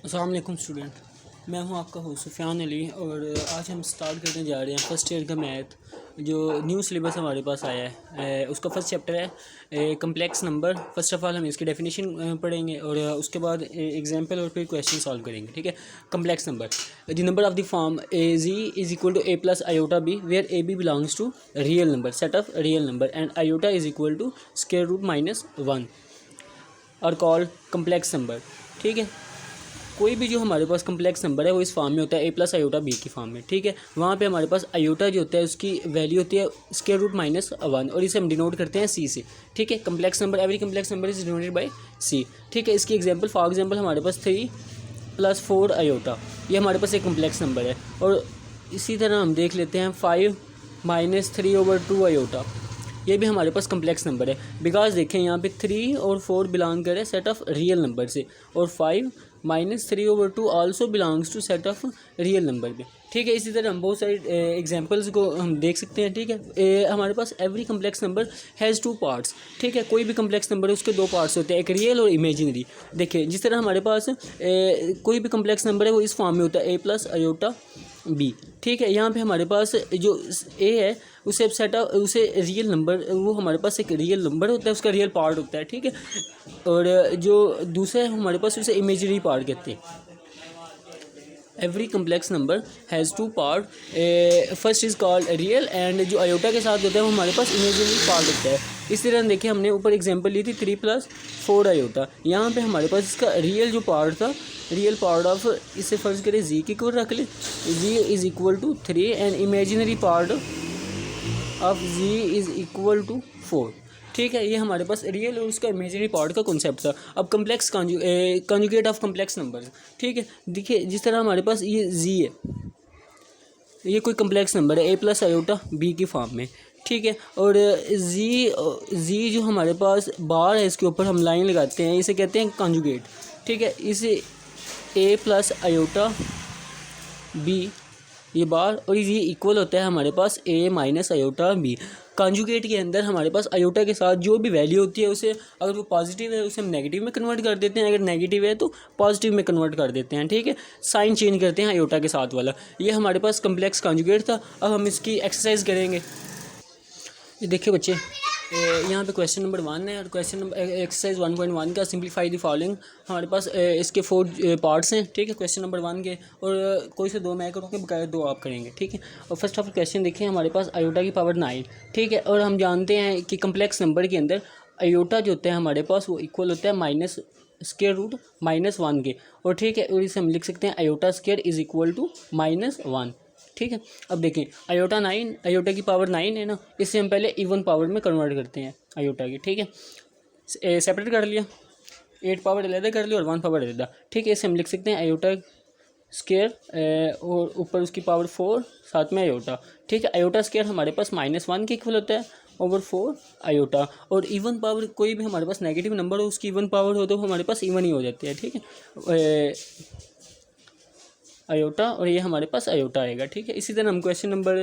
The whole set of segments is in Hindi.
अस्सलाम वालेकुम स्टूडेंट, मैं हूं आपका होस्ट सुफियान अली और आज हम स्टार्ट करने जा रहे हैं फ़र्स्ट ईयर का मैथ। जो न्यू सिलेबस हमारे पास आया है उसका फर्स्ट चैप्टर है complex number. First of all हम इसकी डेफिनेशन पढ़ेंगे और उसके बाद एग्जांपल और फिर क्वेश्चन सॉल्व करेंगे। ठीक है। Complex number, the number of the form A Z is equal to A plus iota B where A B belongs to real number, set of real number and iota is equal to square root -1 और कॉल्ड कम्प्लेक्स नंबर। ठीक है। कोई भी जो हमारे पास कम्प्लेक्स नंबर है वो इस फॉर्म में होता है ए प्लस आयोटा बी की फॉर्म में। ठीक है। वहाँ पे हमारे पास आयोटा जो होता है उसकी वैल्यू होती है स्क्वायर रूट -1 और इसे हम डिनोट करते हैं सी से। ठीक है। Complex number, every complex number is denoted by C. ठीक है। इसकी एग्जांपल, फॉर एग्जांपल हमारे पास 3 + 4 आयोटा, ये हमारे पास एक कम्प्लेक्स नंबर है। और इसी तरह हम देख लेते हैं 5 - 3/2 आयोटा, ये भी हमारे पास कम्प्लेक्स नंबर है। बिकॉज देखें यहाँ पे 3 और 4 बिलोंग करे सेट ऑफ रियल नंबर से और 5 - 3/2 also belongs to set of real number में। ठीक है। इसी तरह हम बहुत सारे एग्जांपल्स को हम देख सकते हैं। ठीक है। हमारे पास every complex number has 2 parts. ठीक है। कोई भी कम्प्लेक्स नंबर है उसके 2 पार्ट्स होते हैं, एक रियल और इमेजिनरी। देखिए जिस तरह हमारे पास कोई भी कम्प्लेक्स नंबर है वो इस फॉर्म में होता है ए प्लस आयोटा बी। ठीक है। यहाँ पे हमारे पास जो ए है उसे उसे रियल नंबर, वो हमारे पास एक रियल नंबर होता है, उसका रियल पार्ट होता है। ठीक है। और जो दूसरा है हमारे पास उसे इमेजिनरी पार्ट कहते हैं। Every complex number has 2 part, first is called real and जो आयोटा के साथ होता है वो हमारे पास इमेजिनरी पार्ट होता है। इस तरह देखिए हमने ऊपर एग्जांपल ली थी 3 + 4 आयोटा। यहाँ पे हमारे पास इसका रियल जो पार्ट था, रियल पार्ट ऑफ, इसे फर्ज करें जी की इक्वल रख ले, G is equal to 3 and imaginary part of G is equal to 4। ठीक है। ये हमारे पास रियल और उसका इमेजिनरी पार्ट का कॉन्सेप्ट था। अब complex conjugate of complex number. ठीक है। देखिए जिस तरह हमारे पास ये जी है, ये कोई कम्प्लेक्स नंबर है ए प्लस आयोटा बी की फॉर्म में। ठीक है। और जी जो हमारे पास बार है इसके ऊपर हम लाइन लगाते हैं, इसे कहते हैं कॉन्जुगेट। ठीक है। इसे ए प्लस आयोटा बी ये बार और ये इक्वल होता है हमारे पास a minus iota B. Conjugate के अंदर हमारे पास आयोटा के साथ जो भी वैल्यू होती है उसे, अगर वो पॉजिटिव है उसे हम नेगेटिव में कन्वर्ट कर देते हैं, अगर नेगेटिव है तो पॉजिटिव में कन्वर्ट कर देते हैं। ठीक है। साइन चेंज करते हैं आयोटा के साथ वाला। ये हमारे पास कम्प्लेक्स कॉन्जुगेट था। अब हम इसकी एक्सरसाइज करेंगे। ये देखिए बच्चे, यहाँ पे क्वेश्चन नंबर 1 है और क्वेश्चन नंबर एक्सरसाइज 1.1 का सिंप्लीफाई द फॉलोइंग। हमारे पास इसके 4 पार्ट्स हैं। ठीक है। क्वेश्चन नंबर 1 के, और कोई से 2 मैं करूँगा, बकाया 2 आप करेंगे। ठीक है। और फर्स्ट ऑफ क्वेश्चन देखिए हमारे पास आयोटा की पावर 9। ठीक है। और हम जानते हैं कि कम्प्लेक्स नंबर के अंदर आयोटा जो होता है हमारे पास वो इक्वल होता है माइनस स्क्वायर रूट -1 के। और ठीक है, और इसे हम लिख सकते हैं iota square is equal to -1। ठीक है। अब देखें आयोटा 9, आयोटा की पावर 9 है ना, इसे हम पहले इवन पावर में कन्वर्ट करते हैं आयोटा की। ठीक है। सेपरेट कर लिया, 8 पावर अलग कर लिया और 1 पावर अलग। ठीक है। इसे हम लिख सकते हैं आयोटा स्क्वायर और ऊपर उसकी पावर 4, साथ में आयोटा। ठीक है। आयोटा स्क्वायर हमारे पास -1 के इक्वल होता है ओवर 4 आयोटा। और इवन पावर, कोई भी हमारे पास नेगेटिव नंबर हो उसकी इवन पावर हो तो हमारे पास इवन ही हो जाती है। ठीक है। आयोटा, और ये हमारे पास आयोटा आएगा। ठीक है। इसी तरह हम क्वेश्चन नंबर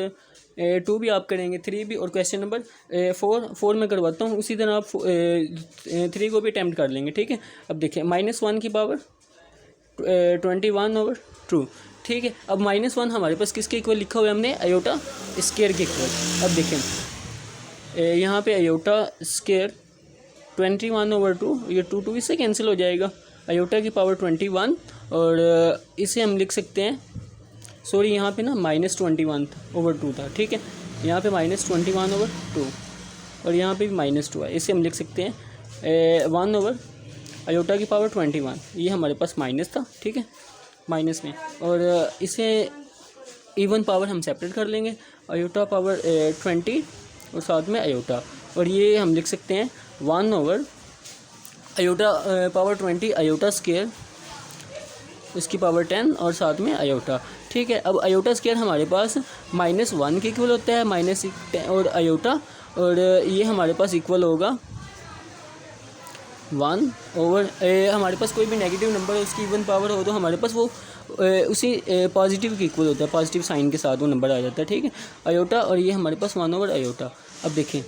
2 भी आप करेंगे, 3 भी, और क्वेश्चन नंबर 4 में करवाता हूँ। उसी तरह आप 3 को भी अटैम्प्ट कर लेंगे। ठीक है। अब देखिए -1 की पावर 21/2। ठीक है। अब -1 हमारे पास किसके इक्वल लिखा हुआ है हमने, आयोटा स्क्वायर के इक्वल। अब देखें यहाँ पे आयोटा स्क्वायर 21/2, ये 2 इससे कैंसिल हो जाएगा। आयोटा की पावर 21 और इसे हम लिख सकते हैं, सॉरी यहाँ पे ना -21/2 था। ठीक है। यहाँ पे -21/2 और यहाँ पे भी -2 है, इसे हम लिख सकते हैं 1 ओवर आयोटा की पावर 21। ये हमारे पास माइनस था। ठीक है, माइनस में, और इसे इवन पावर हम सेपरेट कर लेंगे, आयोटा पावर 20 और साथ में आयोटा, और ये हम लिख सकते हैं 1 over iota power 20 iota square, इसकी पावर 10 और साथ में आयोटा। ठीक है। अब आयोटा स्क्वायर हमारे पास -1 के इक्वल होता है, -10 और आयोटा, और ये हमारे पास इक्वल होगा 1 ओवर, हमारे पास कोई भी नेगेटिव नंबर है उसकी इवन पावर हो तो हमारे पास वो उसी पॉजिटिव के इक्वल होता है, पॉजिटिव साइन के साथ वो नंबर आ जाता है। ठीक है। आयोटा, और ये हमारे पास 1 ओवर आयोटा। अब देखें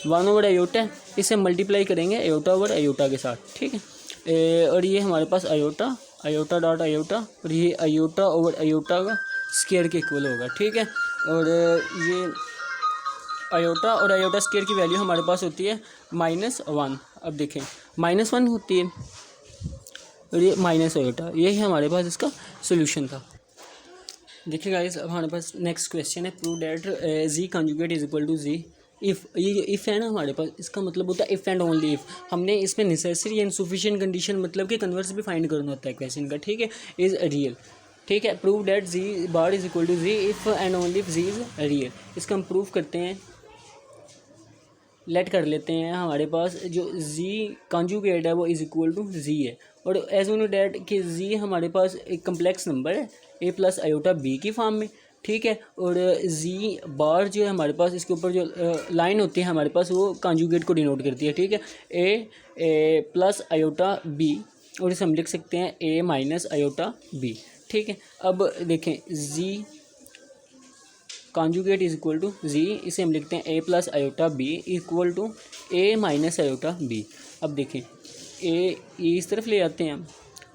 1 ओवर आयोटा, इसे मल्टीप्लाई करेंगे आयोटा ओवर आयोटा के साथ। ठीक है। और ये हमारे पास आयोटा आयोटा डॉट आयोटा, और ये आयोटा ओवर आयोटा का स्केयर के इक्वल होगा, ठीक है। और ये आयोटा और आयोटा स्केयर की वैल्यू हमारे पास होती है -1। अब देखें -1 होती है और ये माइनस आयोटा, यही हमारे पास इसका सोल्यूशन था। देखिए गाइस, अब हमारे पास नेक्स्ट क्वेश्चन है, prove that Z conjugate is equal to Z if. ये जो इफ़ है ना हमारे पास, इसका मतलब होता है इफ़ एंड ओनली इफ़। हमने इसमें नेसेसरी एंड सफिशिएंट कंडीशन मतलब कि कन्वर्स भी फाइंड करना होता है क्वेश्चन का, ठीक है। इज़ रियल, ठीक है। Prove that Z bar is equal to Z if and only if Z is real. इसका हम प्रूव करते हैं, लेट कर लेते हैं। हमारे पास जो जी कंजुगेट है वो इज़ इक्वल टू जी है, और एज वी नो डैट कि जी हमारे पास एक कम्प्लेक्स नंबर है ए प्लस आयोटा बी की फॉर्म में, ठीक है। और जी बार जो है हमारे पास, इसके ऊपर जो लाइन होती है हमारे पास, वो कंजुगेट को डिनोट करती है, ठीक है। ए प्लस आयोटा बी, और इसे हम लिख सकते हैं ए माइनस आयोटा बी, ठीक है। अब देखें G conjugate is equal to G, इसे हम लिखते हैं A plus iota B equal to A minus iota B. अब देखें ए इस तरफ ले आते हैं हम,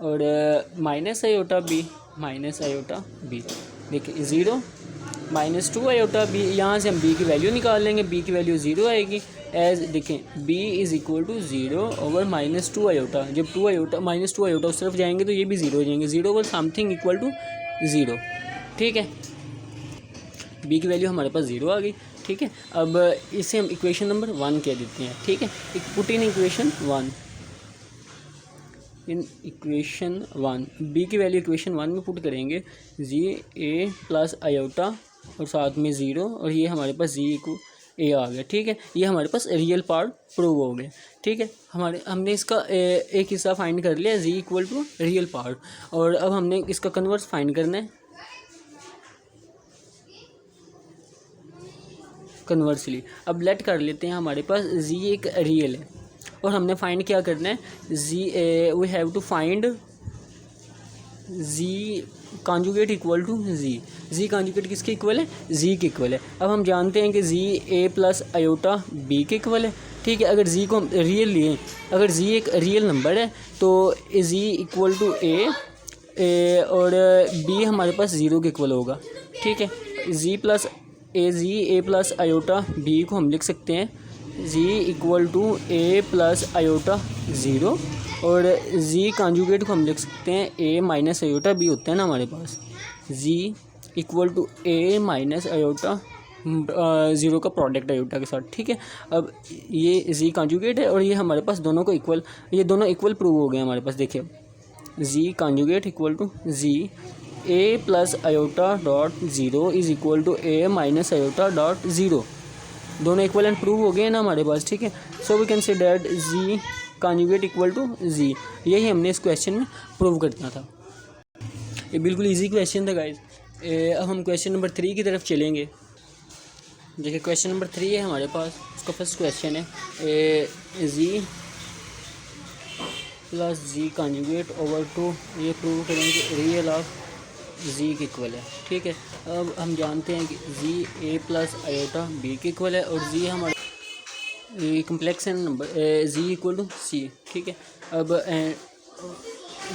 और माइनस आयोटा बी, देखिए 0 -2 आयोटा बी, यहाँ से हम बी की वैल्यू निकाल लेंगे, बी की वैल्यू 0 आएगी। एज देखें B is equal to 0 over -2 iota. जब 2 आयोटा -2 आयोटा उस तरफ जाएंगे तो ये भी 0 हो जाएंगे, 0 ओवर समथिंग इक्वल टू 0, ठीक है। बी की वैल्यू हमारे पास 0 आ गई, ठीक है। अब इसे हम इक्वेशन नंबर 1 कह देते हैं, ठीक है। Put in equation 1, in equation 1 B की वैल्यू इक्वेशन 1 में पुट करेंगे, जी ए प्लस आयोटा और साथ में 0, और ये हमारे पास जी को ए आ गया, ठीक है। ये हमारे पास रियल पार्ट प्रूव हो गया, ठीक है। हमने इसका एक हिस्सा फाइंड कर लिया, जी इक्वल टू रियल पार्ट, और अब हमने इसका कन्वर्स फाइंड करना है कन्वर्सली। अब लेट कर लेते हैं, हमारे पास जी एक रियल है और हमने फाइंड क्या करना है, z we have to find z conjugate equal to z. Z conjugate किसके इक्वल है, जी के इक्वल है। अब हम जानते हैं कि z a plus iota b के इक्वल है, ठीक है। अगर जी को हम रियल लिए, अगर जी एक रियल नंबर है तो जी इक्वल टू ए और बी हमारे पास 0 के इक्वल होगा, ठीक है। Z a plus iota b को हम लिख सकते हैं z equal to A plus iota 0, और जी कॉन्जुगेट को हम लिख सकते हैं ए माइनस आयोटा बी होता है ना हमारे पास, z equal to A minus iota 0 का प्रोडक्ट आयोटा के साथ, ठीक है। अब ये जी कॉन्जुगेट है और ये हमारे पास दोनों को इक्वल, ये दोनों इक्वल प्रूव हो गए हमारे पास। देखिए z conjugate equal to z a plus iota dot 0 is equal to A minus iota dot 0, दोनों इक्वल एंड प्रूव हो गए ना हमारे पास, ठीक है। So we can say that z conjugate equal to z, यही हमने इस क्वेश्चन में प्रूव करना था। ये बिल्कुल इजी क्वेश्चन था गाइज। अब हम क्वेश्चन नंबर 3 की तरफ चलेंगे। देखिए क्वेश्चन नंबर 3 है हमारे पास, उसका फर्स्ट क्वेश्चन है z plus z conjugate over two, ये प्रूव करेंगे रियल ऑफ जी के इक्वल है, ठीक है। अब हम जानते हैं कि z a plus iota b के इक्वल है, और जी हमारे complex number z equal to c, ठीक है। अब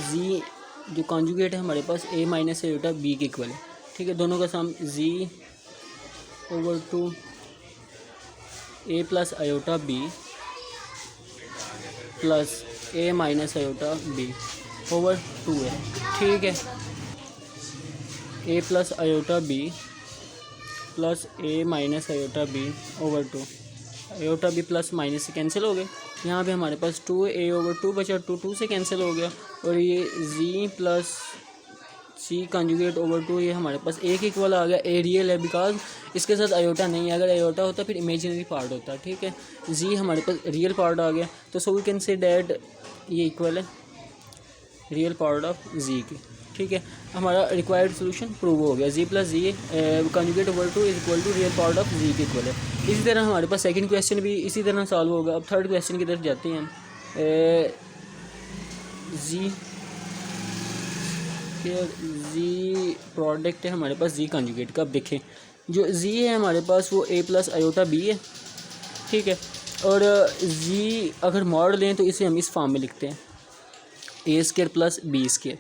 जी जो कॉन्जुगेट है हमारे पास ए माइनस आयोटा बी के इक्वल है, ठीक है। दोनों का sum z over two A plus iota b plus a minus iota b over 2 है, ठीक है। A plus iota b plus a minus iota b over 2, iota b plus minus से कैंसिल हो गए, यहाँ पे हमारे पास 2a ओवर 2 बचा, 2 से कैंसिल हो गया, और ये जी प्लस सी कॉन्जुगेट ओवर 2 ये हमारे पास एक इक्वल आ गया। ए रियल है बिकॉज इसके साथ आयोटा नहीं है, अगर आयोटा होता फिर इमेजिनरी पार्ट होता, ठीक है। जी हमारे पास रियल पार्ट आ गया, तो so we can say that ये इक्वल है रियल पार्ट ऑफ जी की, ठीक है। हमारा रिक्वायर्ड सोल्यूशन प्रूव हो गया, z plus z conjugate over 2 is equal to real part of z के इक्वल है। इसी तरह हमारे पास सेकंड क्वेश्चन भी इसी तरह सॉल्व होगा। अब थर्ड क्वेश्चन की तरफ जाते हैं। जी प्रोडक्ट है हमारे पास जी कॉन्जुगेट का। अब देखें जो जी है हमारे पास वो ए प्लस आयोटा बी है, ठीक है। और जी अगर मॉड लें तो इसे हम इस फॉर्म में लिखते हैं ए स्केयर प्लस बी स्केयर,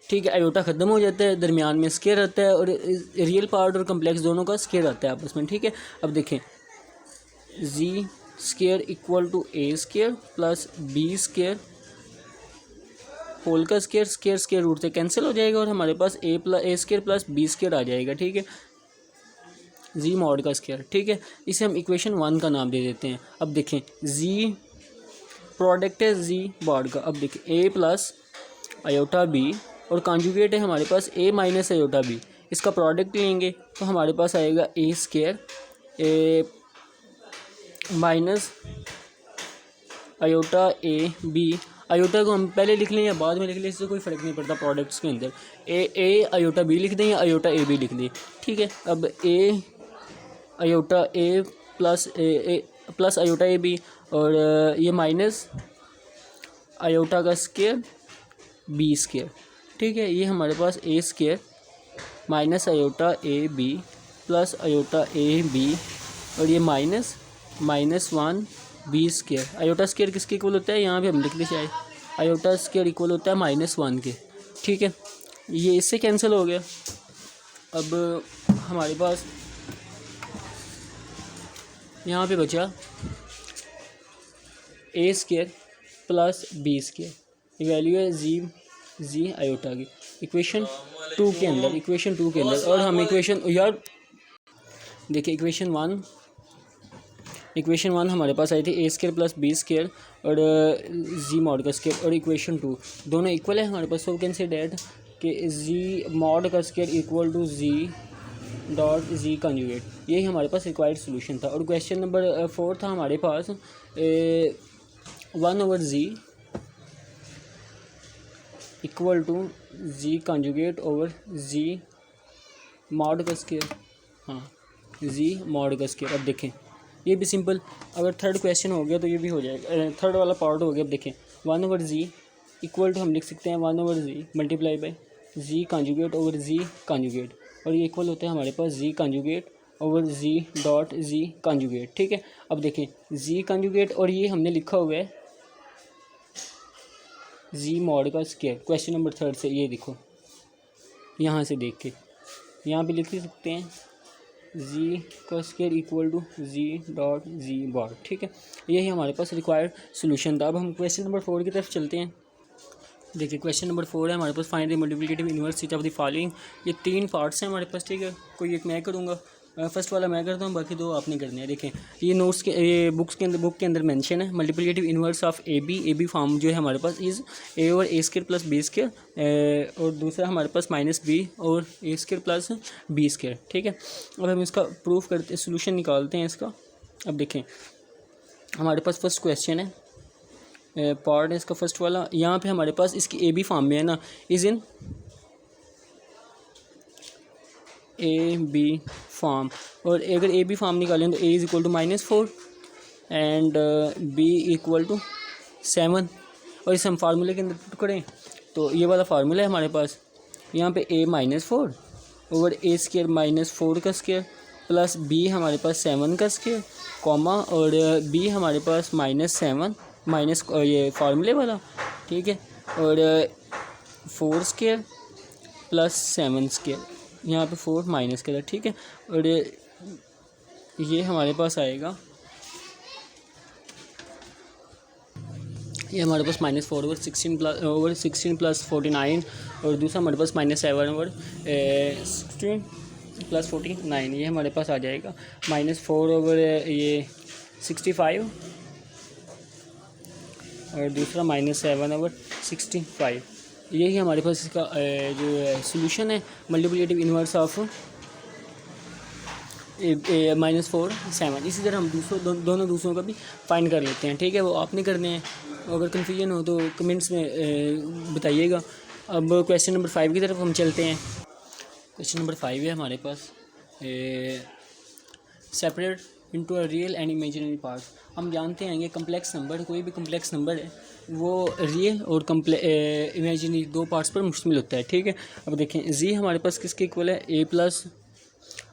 ठीक है, आयोटा ख़त्म हो जाता है, दरमियान में स्केयर आता है और रियल पार्ट और कम्प्लेक्स दोनों का स्केयर आता है आपस में। ठीक है, अब देखें z square equal to a square plus b square whole का स्केयर, स्केयर स्केयर रूट से कैंसिल हो जाएगा और हमारे पास a square plus b square आ जाएगा। ठीक है, जी मॉड का स्केयर। ठीक है, इसे हम इक्वेशन 1 का नाम दे देते हैं। अब देखें जी प्रोडक्ट है जी मॉड का। अब देखें ए प्लस आयोटा बी और कॉन्जुगेट है हमारे पास ए माइनस आयोटा बी, इसका प्रोडक्ट लेंगे तो हमारे पास आएगा a square a minus iota a b. Iota को हम पहले लिख लें या बाद में लिख लें, इससे कोई फ़र्क नहीं पड़ता प्रोडक्ट्स के अंदर। ए आयोटा बी लिख दें या आयोटा ए बी लिख दें। ठीक है, अब a iota a plus iota a b और ये माइनस आयोटा का स्केयर बी स्केयर। ठीक है, ये हमारे पास a square minus iota a b plus iota a b और ये minus 1 b square. Iota square किसके इक्वल होता है, यहाँ पे हम लिख ले चाहे आयोटा स्केयर इक्वल होता है -1 के। ठीक है, ये इससे कैंसिल हो गया। अब हमारे पास यहाँ पे बचा a square plus b square, value है जी आयोटा की इक्वेशन 2 के अंदर। और हम इक्वेशन यार देखिए इक्वेशन 1 हमारे पास आई थी ए स्केयर प्लस बी स्केयर और जी मॉड का स्केयर, और इक्वेशन 2 दोनों इक्वल है हमारे पास। सो कैन से डैट कि जी मॉड का square equal to Z dot Z conjugate, यही हमारे पास रिक्वायर्ड सोल्यूशन था। और क्वेश्चन नंबर 4 था हमारे पास 1/z equal to Z conjugate over Z mod का स्केयर, हाँ जी मॉड का स्केयर। अब देखें ये भी सिंपल, अगर थर्ड क्वेश्चन हो गया तो ये भी हो जाएगा, थर्ड वाला पार्ट हो गया। अब देखें 1/z इक्वल टू हम लिख सकते हैं 1/z multiply by Z conjugate over Z conjugate, और ये इक्वल होता है हमारे पास Z conjugate over Z dot Z conjugate. ठीक है, अब देखें जी कॉन्जुगेट और ये हमने लिखा हुआ है जी मॉड का स्केयर क्वेश्चन नंबर 3 से, ये देखो यहाँ से देख के यहाँ पे लिख ही सकते हैं जी का square equal to Z dot Z mod. ठीक है, यही हमारे पास रिक्वायर्ड सोल्यूशन था। अब हम क्वेश्चन नंबर 4 की तरफ चलते हैं। देखिए क्वेश्चन नंबर 4 है हमारे पास, find the multiplicative inverse of the following. ये 3 पार्ट्स हैं हमारे पास। ठीक है, कोई एक मैं करूँगा, फर्स्ट वाला मैं करता हूँ, बाकी 2 आपने करने हैं। देखें ये नोट्स के ये बुक के अंदर मेंशन है multiplicative inverse of a B form जो है हमारे पास is a over a square plus b square, और दूसरा हमारे पास -b और a square plus b square. ठीक है, अब हम इसका प्रूफ करते सोल्यूशन निकालते हैं इसका। अब देखें हमारे पास फर्स्ट क्वेश्चन है, पार्ट है इसका फर्स्ट वाला। यहाँ पे हमारे पास इसकी ए बी फॉर्म में है ना, is in A B form, और अगर ए बी फॉर्म निकालें तो A is equal to -4 and B equal to 7, और इसे हम फार्मूले के अंदर पुट करें तो ये वाला फार्मूला है हमारे पास। यहाँ पे a -4 ओवर ए स्केयर -4 का स्केयर प्लस बी हमारे पास 7 का स्केयर कॉमा, और बी हमारे पास -7 माइनस ये फार्मूले वाला। ठीक है, और 4 स्केयर प्लस 7 स्केयर, यहाँ पे 4 माइनस करा। ठीक है, और ये हमारे पास आएगा, ये हमारे पास -4 ओवर 16 प्लस 49, और दूसरा हमारे पास -7 ओवर 16 प्लस 49, ये हमारे पास आ जाएगा -4 ओवर ये 65 और दूसरा -7 ओवर 65। यही हमारे पास इसका जो सोल्यूशन है मल्टीप्लिकेटिव इनवर्स ऑफ -4 7। इसी तरह हम दोनों दूसरों का भी फाइंड कर लेते हैं। ठीक है, वो आपने करने हैं, अगर कन्फ्यूजन हो तो कमेंट्स में बताइएगा। अब क्वेश्चन नंबर 5 की तरफ हम चलते हैं। क्वेश्चन नंबर 5 है हमारे पास, separate into a real and imaginary part. हम जानते हैं कि कम्प्लेक्स नंबर, कोई भी कम्प्लेक्स नंबर है वो रियल और इमेजिनरी 2 पार्ट्स पर मुश्तमिल होता है। ठीक है, अब देखें जी हमारे पास किसके इक्वल है, ए प्लस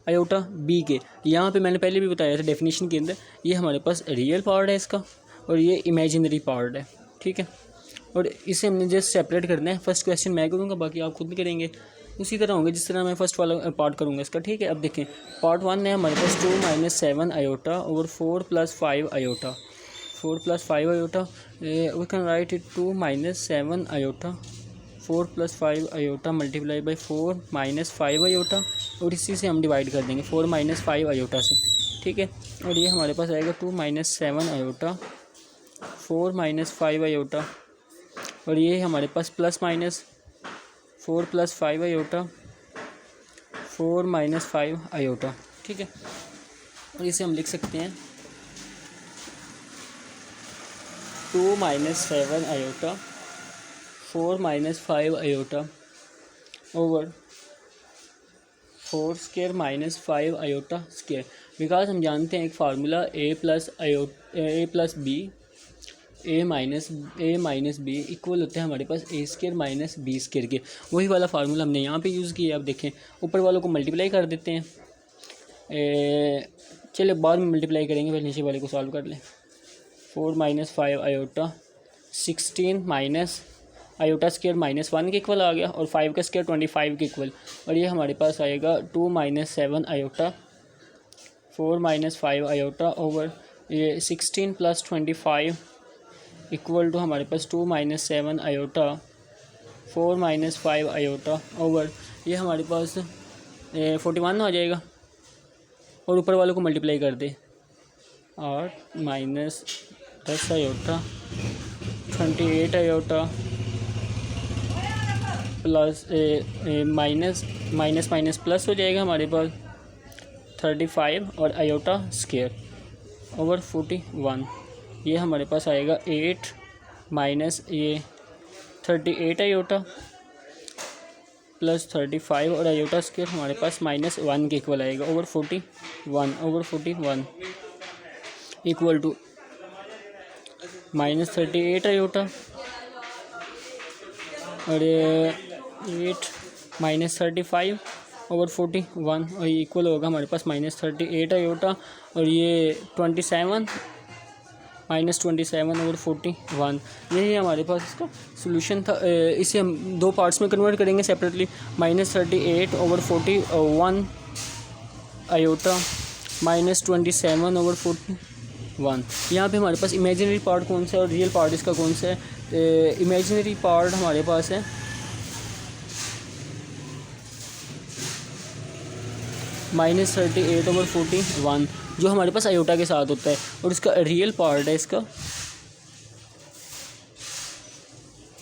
आयोटा बी के। यहाँ पे मैंने पहले भी बताया था डेफिनेशन के अंदर, ये हमारे पास रियल पार्ट है इसका और ये इमेजिनरी पार्ट है। ठीक है, और इसे हमने जस्ट सेपरेट करना है। फर्स्ट क्वेश्चन मैं करूँगा, बाकी आप खुद भी करेंगे, उसी तरह होंगे जिस तरह मैं फर्स्ट वाला पार्ट करूँगा इसका, ठीक है। अब देखें पार्ट 1 है हमारे पास 2 - 7 iota over 4 + 5 iota, 4 + 5 iota, we can write it 2 - 7 iota 4 + 5 iota multiply by 4 - 5 iota, और इसी से हम डिवाइड कर देंगे 4 - 5 आयोटा से, ठीक है। और ये हमारे पास आएगा 2 - 7 आयोटा 4 - 5 आयोटा, और ये हमारे पास प्लस माइनस 4 + 5 आयोटा 4 - 5 आयोटा, ठीक है। और इसे हम लिख सकते हैं 2 - 7 iota 4 - 5 iota over 4 square - 5 iota square, because हम जानते हैं एक फार्मूला a + b इक्वल होता है हमारे पास a² - b² के, वही वाला फार्मूला हमने यहाँ पे यूज़ किया। अब देखें ऊपर वालों को मल्टीप्लाई कर देते हैं, चलिए बाद में मल्टीप्लाई करेंगे, पहले नीचे वाले को सॉल्व कर लें। 4 - 5 आयोटा 16 माइनस आयोटा स्क्वायर -1 के इक्वल आ गया, और 5 का स्क्वायर 25 के इक्वल, और ये हमारे पास आएगा 2 - 7 आयोटा 4 - 5 आयोटा ओवर ये 16 + 25 इक्वल टू हमारे पास 2 - 7 आयोटा 4 - 5 आयोटा ओवर ये हमारे पास 41 आ जाएगा, और ऊपर वालों को मल्टीप्लाई कर दे 8 - 10 iota 28 iota plus minus plus हो जाएगा हमारे पास 35 और आयोटा स्क्वायर ओवर 41, ये हमारे पास आएगा 8 माइनस ये 38 आयोटा प्लस 35 और आयोटा स्क्वायर हमारे पास -1 के इक्वल आएगा ओवर 41 इक्वल टू -38 आयोटा और 8 - 35 ओवर 41, और ये इक्वल होगा हमारे पास -38 आयोटा, और ये 27 ओवर 41, यही हमारे पास इसका सोल्यूशन था। इसे हम दो पार्ट्स में कन्वर्ट करेंगे सेपरेटली, -38 ओवर 41 आयोटा -27 ओवर 41। यहाँ पे हमारे पास इमेजिनरी पार्ट कौन सा है और रियल पार्ट इसका कौन सा है। इमेजिनरी पार्ट हमारे पास है -38 ओवर 41 जो हमारे पास आयोटा के साथ होता है, और इसका रियल पार्ट है इसका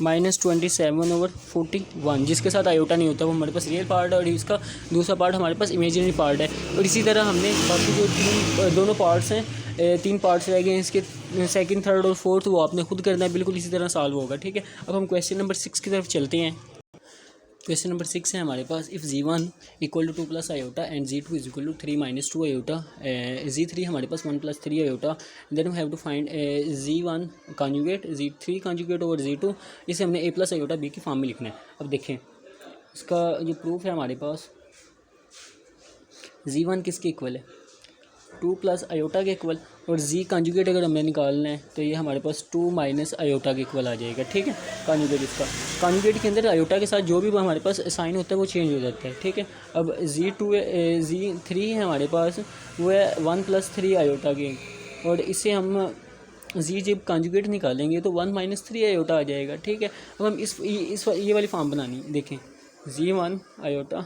-27 ओवर 41 जिसके साथ आयोटा नहीं होता, वो हमारे पास रियल पार्ट है, और इसका दूसरा पार्ट हमारे पास इमेजिनरी पार्ट है। और इसी तरह हमने बाकी जो दोनों पार्ट्स हैं, 3 पार्ट्स रह गए हैं इसके, सेकंड, थर्ड और फोर्थ, वो आपने खुद करना है, बिल्कुल इसी तरह सॉल्व होगा, ठीक है। अब हम क्वेश्चन नंबर 6 की तरफ चलते हैं। क्वेश्चन नंबर 6 है हमारे पास, if Z1 = 2 + iota and Z2 = 3 - 2 iota, Z3 हमारे पास 1 + 3 iota, then we have to find Z1 conjugate Z3 conjugate over Z2। इसे हमने a + आयोटा b की फॉर्म में लिखना है। अब देखें इसका जो प्रूफ है हमारे पास, Z1 किसके इक्वल है, 2 + आयोटा के इक्वल, और Z कॉन्जुगेट अगर हमें निकालना है तो ये हमारे पास 2 - आयोटा के इक्वल आ जाएगा, ठीक है। कॉन्जुगेट इसका, कॉन्जुगेट के अंदर आयोटा के साथ जो भी हमारे पास साइन होता है वो चेंज हो जाता है, ठीक है। अब Z3 है हमारे पास, वो है 1 + 3 आयोटा के, और इसे हम Z जब कॉन्जुगेट निकालेंगे तो 1 - 3 आयोटा आ जाएगा, ठीक है। अब हम ये वाली फॉर्म बनानी, देखें Z1 iota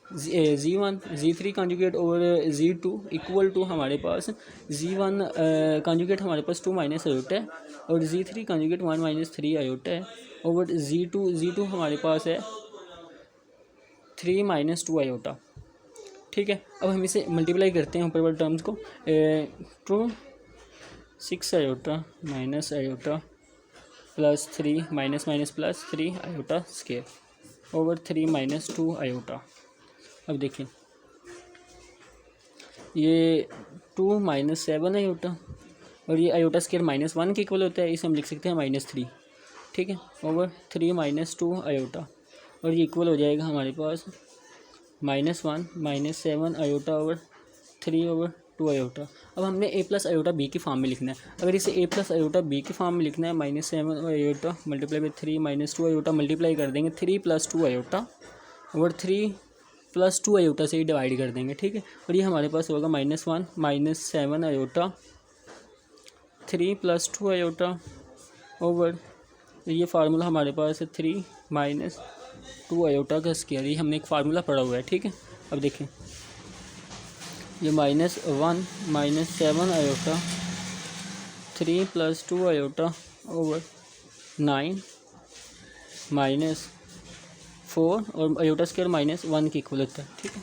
Z1 Z3 conjugate over Z2 equal to हमारे पास Z1 कॉन्जुगेट हमारे पास 2 - आयोटा है, और Z3 कॉन्जुगेट 1 - 3 आयोटा है, ओवर Z2 हमारे पास है 3 - 2 आयोटा, ठीक है। अब हम इसे मल्टीप्लाई करते हैं ऊपर वाले टर्म्स को, 2 6 iota minus iota plus 3 minus plus 3 iota square over 3 - 2 iota. अब देखें ये 2 - 7 आयोटा, और ये आयोटा स्क्वायर -1 के इक्वल होता है, इसे हम लिख सकते हैं -3, ठीक है, ओवर 3 - 2 आयोटा, और ये इक्वल हो जाएगा हमारे पास -1 - 7 iota over 3 over two iota. अब हमने ए प्लस आयोटा बी की फॉर्म में लिखना है। अगर इसे ए प्लस आयोटा बी की फॉर्म में लिखना है, -7 iota multiply by 3 -2 iota multiply कर देंगे 3 + 2 आयोटा और 3 + 2 आयोटा से ही डिवाइड कर देंगे, ठीक है। और ये हमारे पास होगा -1 -7 आयोटा 3 + 2 आयोटा ओवर, ये फार्मूला हमारे पास है 3 - 2 आयोटा का स्क्वायर। ये हमने एक फार्मूला पढ़ा हुआ है, ठीक है। अब देखें ये -1 -7 आयोटा 3 + 2 आयोटा ओवर 9 -4 और आयोटा स्क्वायर -1 की इक्वल होता है, ठीक है।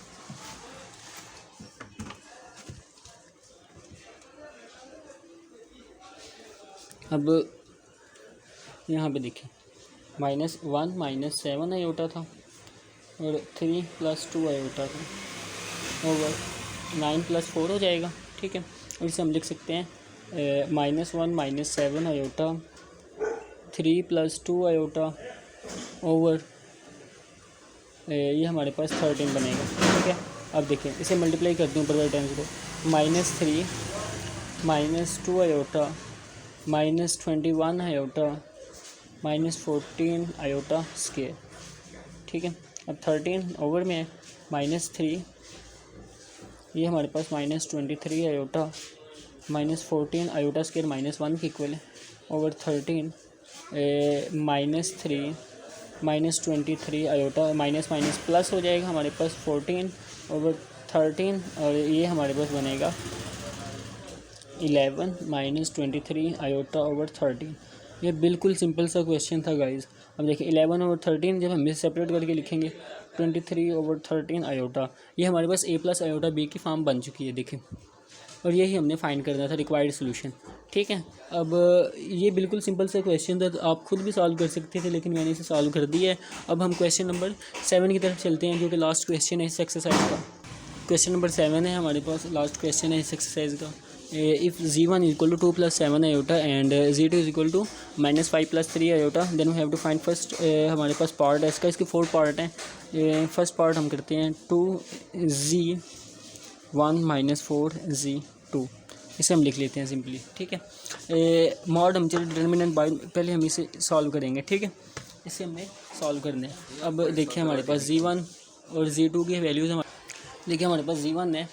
अब यहाँ पे देखें -1 -7 आयोटा था और 3 + 2 आयोटा था ओवर 9 + 4 हो जाएगा, ठीक है। और इसे हम लिख सकते हैं -1 -7 आयोटा 3 + 2 आयोटा ओवर ये हमारे पास 13 बनेगा, ठीक है। अब देखें इसे मल्टीप्लाई करते हैं ऊपर वाले टर्म्स को, -3 -2 आयोटा -21 आयोटा -14 आयोटा स्क्वायर, ठीक है। अब 13 ओवर में -3, ये हमारे पास -23 आयोटा -14 आयोटा स्क्वायर -1 की इक्वल है ओवर 13 -3 -23 आयोटा माइनस प्लस हो जाएगा हमारे पास 14 ओवर 13 और ये हमारे पास बनेगा 11 -23 आयोटा ओवर 13। ये बिल्कुल सिंपल सा क्वेश्चन था गाइस। अब देखिए 11 ओवर 13 जब हम इसे सेपरेट करके लिखेंगे 23 ओवर 13 आयोटा, ये हमारे पास ए प्लस आयोटा बी की फॉर्म बन चुकी है, देखिए। और यही हमने फाइंड करना था रिक्वायर्ड सोल्यूशन, ठीक है। अब ये बिल्कुल सिंपल सा क्वेश्चन था, तो आप खुद भी सॉल्व कर सकते थे, लेकिन मैंने इसे सॉल्व कर दिया है। अब हम क्वेश्चन नंबर 7 की तरफ चलते हैं, जो कि लास्ट क्वेश्चन है इस एक्सरसाइज का। क्वेश्चन नंबर 7 है हमारे पास, लास्ट क्वेश्चन है इस एक्सरसाइज का। If Z1 = 2 + 7 iota and Z2 = -5 + 3 iota, then we have to find first. हमारे पास पार्ट है इसका, इसके 4 पार्ट हैं। फर्स्ट पार्ट हम करते हैं 2Z1 - 4Z2, इसे हम लिख लेते हैं सिंपली, ठीक है। मॉड हम चलिए डिटर्मिनेंट बाय, पहले हम इसे सॉल्व करेंगे, ठीक है। इसे हमने सॉल्व करना है। अब देखिए हमारे पास Z1 और Z2 की वैल्यूज़ देखिए हमारे पास Z1 है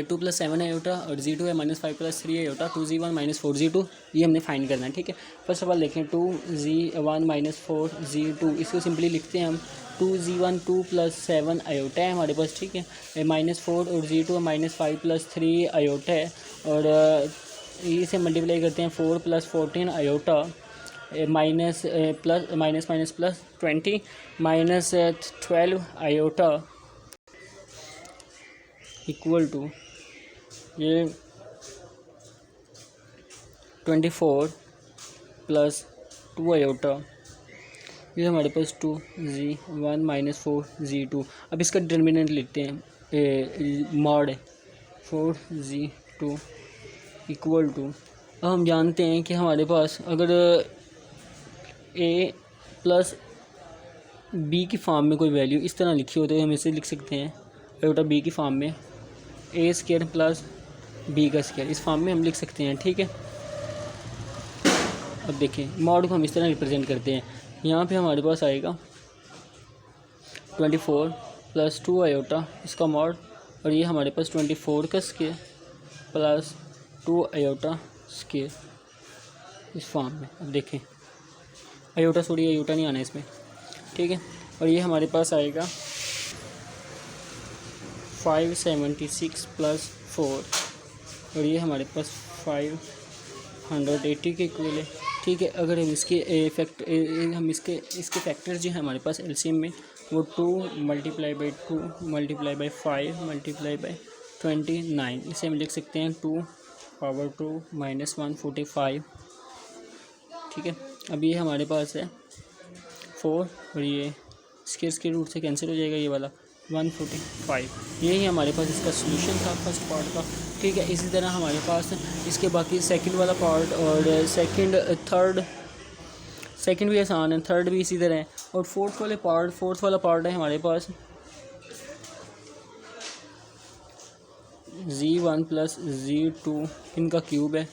2 + 7 आयोटा और Z2 है -5 + 3 आयोटा 2Z1 - 4Z2, ये हमने फाइंड करना है, ठीक है। फर्स्ट ऑफ ऑल देखें 2Z1 - 4Z2, इसको सिंपली लिखते हैं हम 2Z1 2 + 7 आयोटा है हमारे पास, ठीक है। -4 और Z2 -5 + 3 आयोटा है और इसे मल्टीप्लाई करते हैं 4 + 14 iota minus plus 20 -12 iota equal to ये 24 + 2 आयोटा, ये हमारे पास 2Z1 - 4Z2। अब इसका डिटर्मिनेंट लिखते हैं, मॉड 4Z2 इक्वल टू, अब हम जानते हैं कि हमारे पास अगर ए प्लस बी की फॉर्म में कोई वैल्यू इस तरह लिखी हो तो हम इसे लिख सकते हैं आयोटा बी की फॉर्म में A² + B का स्क्वायर, इस फॉर्म में हम लिख सकते हैं, ठीक है। अब देखें मॉड को हम इस तरह रिप्रेजेंट करते हैं, यहाँ पे हमारे पास आएगा 24 + 2 आयोटा इसका मॉड और ये हमारे पास 24 का स्क्वायर प्लस 2 आयोटा स्क्वायर इस फॉर्म में। अब देखें आयोटा नहीं आना इसमें, ठीक है। और ये हमारे पास आएगा 576 + 4 और ये हमारे पास 580 के इक्वल है, ठीक है। अगर हम इसके इसके फैक्टर जो है हमारे पास एलसीएम में वो 2 × 2 × 5 × 29, इसे हम लिख सकते हैं 2 × 2 - 145, ठीक है। अब ये हमारे पास है 4 और ये इसके रूट से कैंसिल हो जाएगा, ये वाला 145। यही हमारे पास इसका सॉल्यूशन था फर्स्ट पार्ट का, ठीक है। इसी तरह हमारे पास इसके बाकी सेकंड वाला पार्ट और सेकंड भी आसान है, थर्ड भी इसी तरह है और फोर्थ वाला पार्ट है हमारे पास Z1 प्लस Z2 इनका क्यूब है,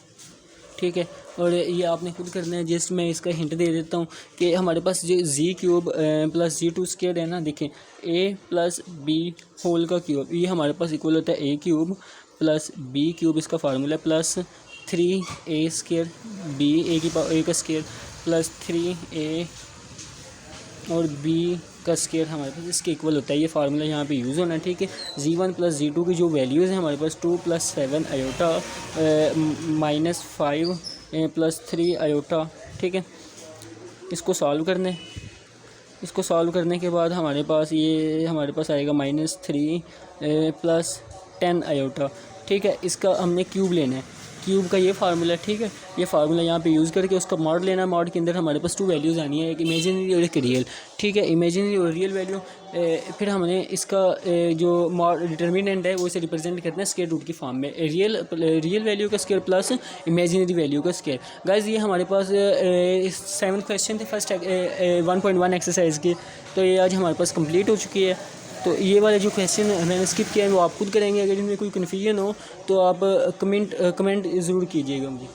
ठीक है। और ये आपने खुद करना है। जस्ट मैं इसका हिंट दे देता हूँ कि हमारे पास जो Z cube plus Z2 square है ना, देखें A प्लस B होल का क्यूब, ये हमारे पास इक्वल होता है A cube plus B cube, इसका formula plus 3A square B A का स्क्वायर प्लस 3A और B का स्क्वायर हमारे पास इसके इक्वल होता है। ये फार्मूला यहाँ पे यूज़ होना है, ठीक है। Z1 प्लस Z2 की जो वैल्यूज़ हैं हमारे पास 2 plus 7 iota minus 5 plus 3 iota, ठीक है। इसको सॉल्व करने इसको सॉल्व करने के बाद हमारे पास आएगा -3 प्लस 10 आयोटा, ठीक है। इसका हमने क्यूब लेना है, क्यूब का ये फार्मूला, ठीक है। ये फार्मूला यहाँ पे यूज़ करके उसका मॉड लेना है। मॉड के अंदर हमारे पास 2 वैल्यूज़ आनी है, एक इमेजिनरी और एक रियल, ठीक है। इमेजिनरी और रियल वैल्यू फिर हमने इसका जो मॉड डिटर्मिनेंट है वो इसे रिप्रेजेंट करना है स्क्वायर रूट की फॉर्म में, रियल वैल्यू का स्क्वायर प्लस इमेजिनरी वैल्यू का स्क्वायर। गाइस ये हमारे पास 7 क्वेश्चन थे फर्स्ट 1.1 एक्सरसाइज के, तो ये आज हमारे पास कंप्लीट हो चुकी है। तो ये वाले जो क्वेश्चन मैंने स्किप किया है वो आप खुद करेंगे। अगर इनमें कोई कन्फ्यूजन हो तो आप कमेंट ज़रूर कीजिएगा मुझे।